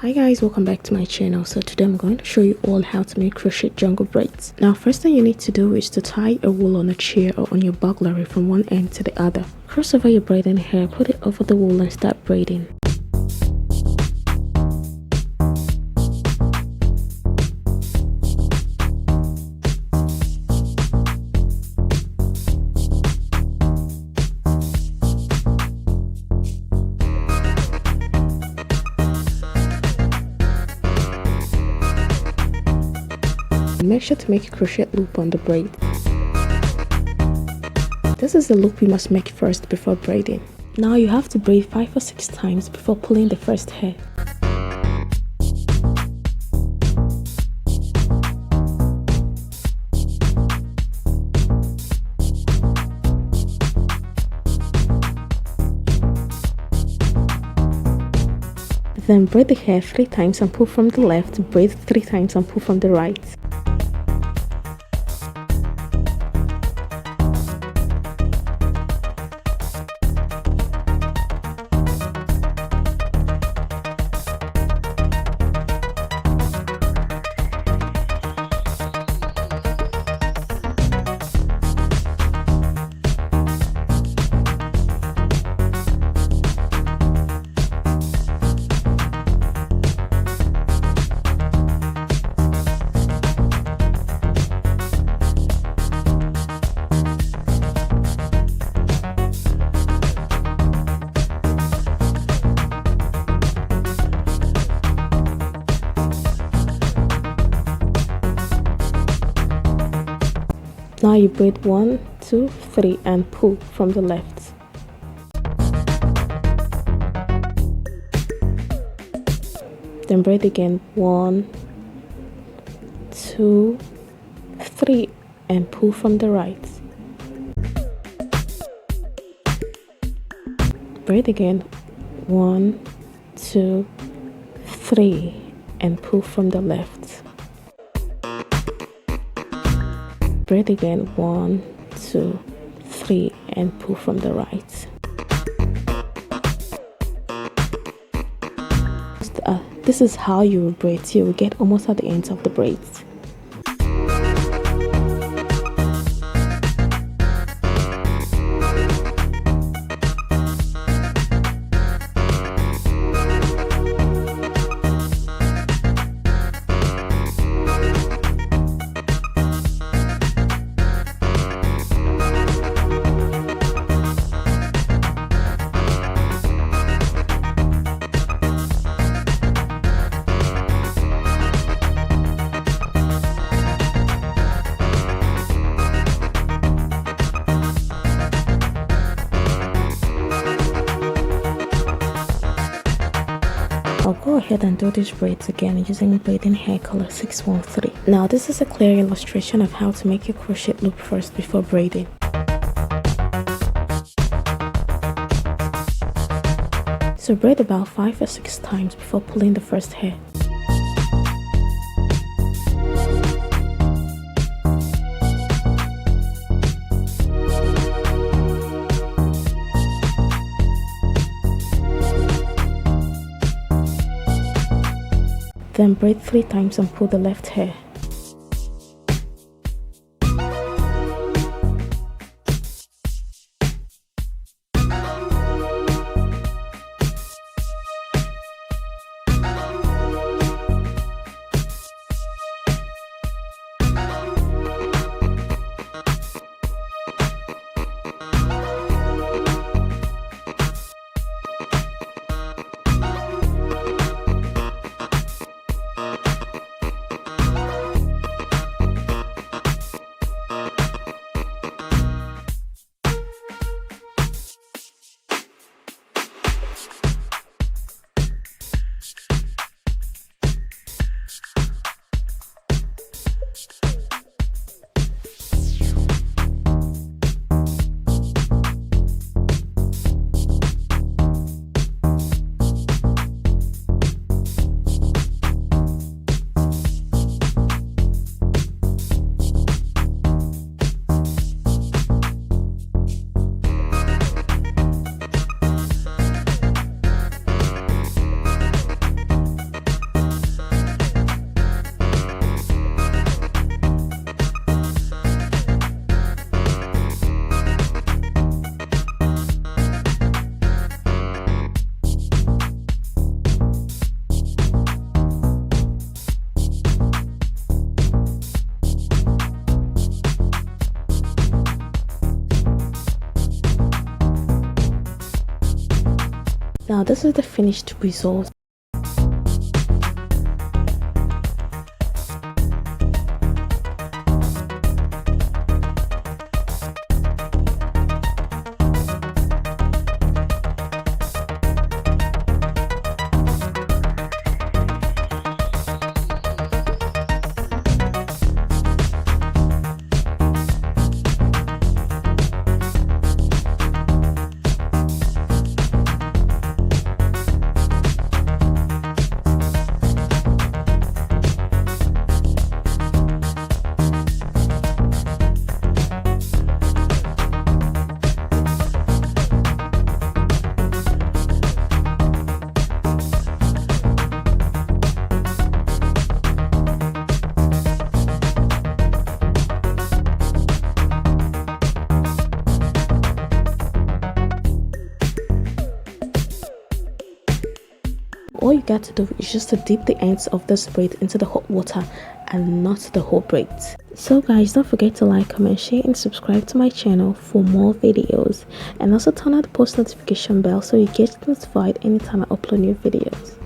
Hi guys, welcome back to my channel. So today I'm going to show you all how to make crochet jungle braids. Now first thing you need to do is to tie a wool on a chair or on your bucklery from one end to the other. Cross over your braiding hair, put it over the wool and start braiding. Make sure to make a crochet loop on the braid. This is the loop you must make first before braiding. Now you have to braid 5 or 6 times before pulling the first hair. Then braid the hair 3 times and pull from the left, braid 3 times and pull from the right. Now you braid 1, 2, 3 and pull from the left. Then braid again 1, 2, 3 and pull from the right. Braid again 1, 2, 3 and pull from the left. Braid again 1, 2, 3 and pull from the right. This is how you will braid till you get almost at the ends of the braids. I'll go ahead and do these braids again using braiding hair color 613. Now this is a clear illustration of how to make your crochet loop first before braiding. So braid about 5 or 6 times before pulling the first hair. Then braid 3 times and pull the left hair. Now this is the finished result. All you got to do is just to dip the ends of this braid into the hot water and not the whole braids. So guys, don't forget to like, comment, share and subscribe to my channel for more videos, and also turn on the post notification bell so you get notified anytime I upload new videos.